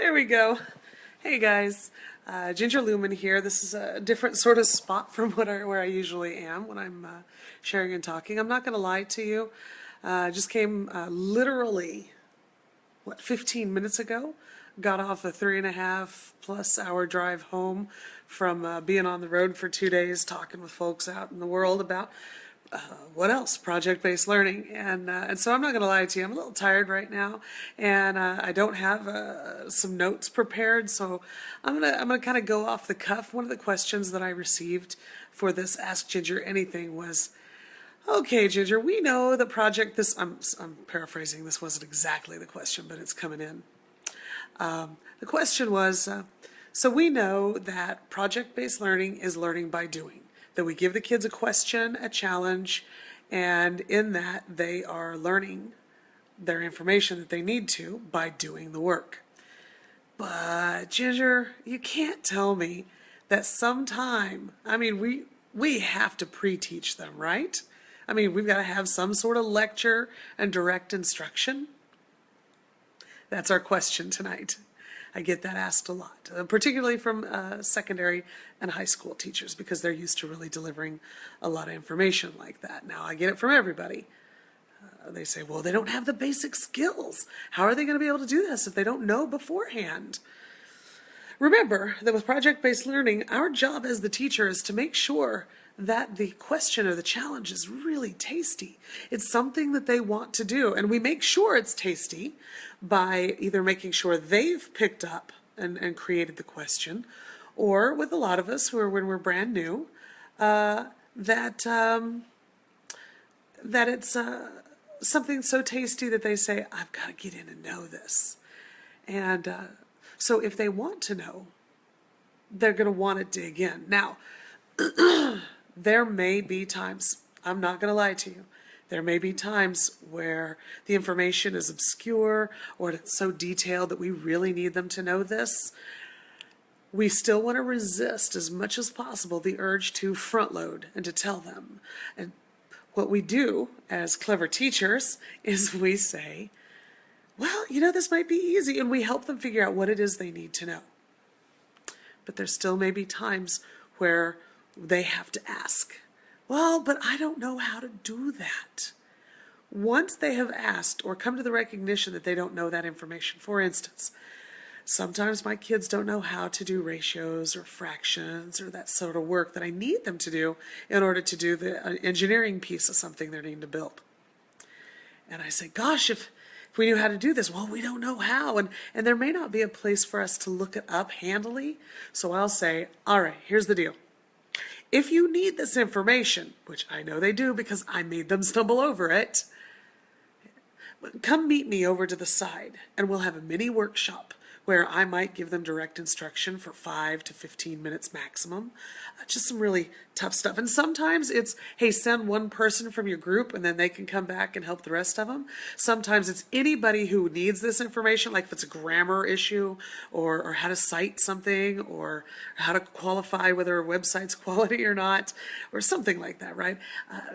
There we go. Hey guys, Ginger Lewman here. This is a different sort of spot from where I usually am when I'm sharing and talking. I'm not going to lie to you. Just came literally, 15 minutes ago. Got off a 3.5+ hour drive home from being on the road for 2 days, talking with folks out in the world about what else? Project-based learning. And so I'm not going to lie to you. I'm a little tired right now, and I don't have some notes prepared. So I'm gonna kind of go off the cuff. One of the questions that I received for this Ask Ginger Anything was, okay, Ginger, we know the project. I'm paraphrasing. This wasn't exactly the question, but it's coming in. The question was, so we know that project-based learning is learning by doing. That we give the kids a question, a challenge, and in that they are learning their information that they need to by doing the work. But Ginger, you can't tell me that we have to pre-teach them, right? I mean, we've got to have some sort of lecture and direct instruction. That's our question tonight. I get that asked a lot, particularly from secondary and high school teachers, because they're used to really delivering a lot of information like that. Now, I get it from everybody. They say, well, they don't have the basic skills. How are they going to be able to do this if they don't know beforehand? Remember that with project-based learning, our job as the teacher is to make sure that the question or the challenge is really tasty. It's something that they want to do, and we make sure it's tasty by either making sure they've picked up and created the question, or with a lot of us when we're brand new, that it's something so tasty that they say, I've got to get in and know this. And so if they want to know, they're going to want to dig in. Now, there may be times, I'm not going to lie to you, there may be times where the information is obscure or it's so detailed that we really need them to know this. We still want to resist as much as possible the urge to front load and to tell them. And what we do as clever teachers is we say, well, this might be easy, and we help them figure out what it is they need to know. But there still may be times where they have to ask, well, but I don't know how to do that. Once they have asked or come to the recognition that they don't know that information, for instance, sometimes my kids don't know how to do ratios or fractions or that sort of work that I need them to do in order to do the engineering piece of something they're needing to build. And I say, gosh, if we knew how to do this, well, we don't know how. And there may not be a place for us to look it up handily. So I'll say, all right, here's the deal. If you need this information, which I know they do because I made them stumble over it, come meet me over to the side and we'll have a mini workshop where I might give them direct instruction for 5 to 15 minutes maximum. Just some really tough stuff. And sometimes it's, hey, send one person from your group and then they can come back and help the rest of them. Sometimes it's anybody who needs this information, like if it's a grammar issue or how to cite something or how to qualify whether a website's quality or not or something like that, right?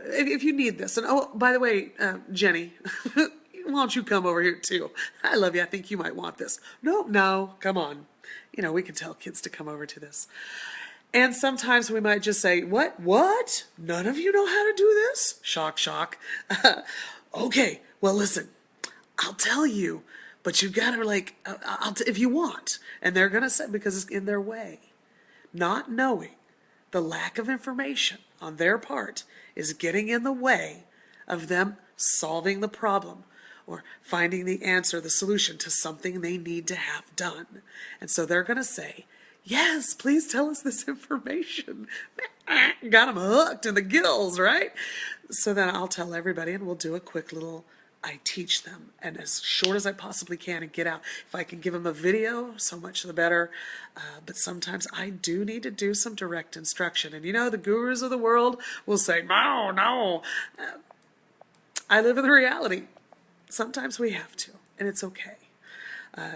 If you need this. And oh, by the way, Jenny, why don't you come over here too? I love you. I think you might want this. No, come on. We can tell kids to come over to this. And sometimes we might just say, what? None of you know how to do this? Shock, shock. Okay, well, listen, I'll tell you, but you got to if you want. And they're going to say, because it's in their way. Not knowing the lack of information on their part is getting in the way of them solving the problem or finding the answer, the solution to something they need to have done. And so they're going to say, yes, please tell us this information. Got them hooked in the gills, right? So then I'll tell everybody and we'll do a quick little, I teach them, and as short as I possibly can and get out. If I can give them a video, so much the better. But sometimes I do need to do some direct instruction. And the gurus of the world will say, no. I live in the reality. Sometimes we have to, and it's okay.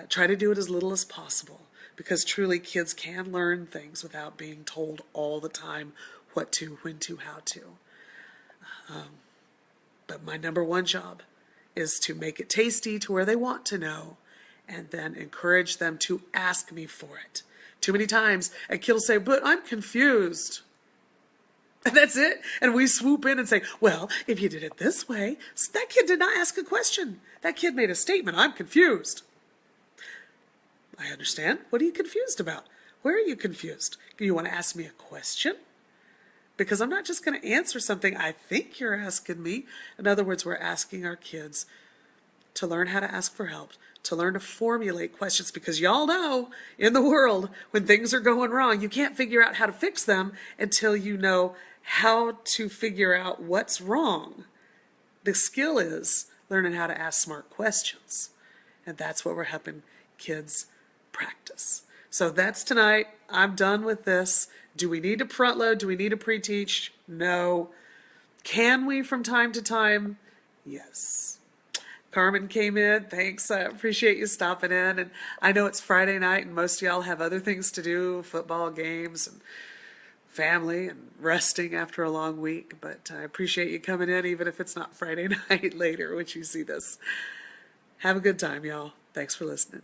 Try to do it as little as possible, because truly kids can learn things without being told all the time what to, when to, how to. But my number one job is to make it tasty to where they want to know and then encourage them to ask me for it. Too many times a kid will say, but I'm confused. And that's it. And we swoop in and say, well, if you did it this way, that kid did not ask a question. That kid made a statement. I'm confused. I understand. What are you confused about? Where are you confused? Do you want to ask me a question? Because I'm not just going to answer something I think you're asking me. In other words, we're asking our kids to learn how to ask for help, to learn to formulate questions, because y'all know in the world when things are going wrong, you can't figure out how to fix them until you know how to figure out what's wrong. The skill is learning how to ask smart questions. And that's what we're helping kids practice. So that's tonight. I'm done with this. Do we need to front load? Do we need to pre-teach? No. Can we from time to time? Yes. Carmen came in. Thanks. I appreciate you stopping in. And I know it's Friday night and most of y'all have other things to do, football games and family and resting after a long week. But I appreciate you coming in, even if it's not Friday night later when you see this. Have a good time, y'all. Thanks for listening.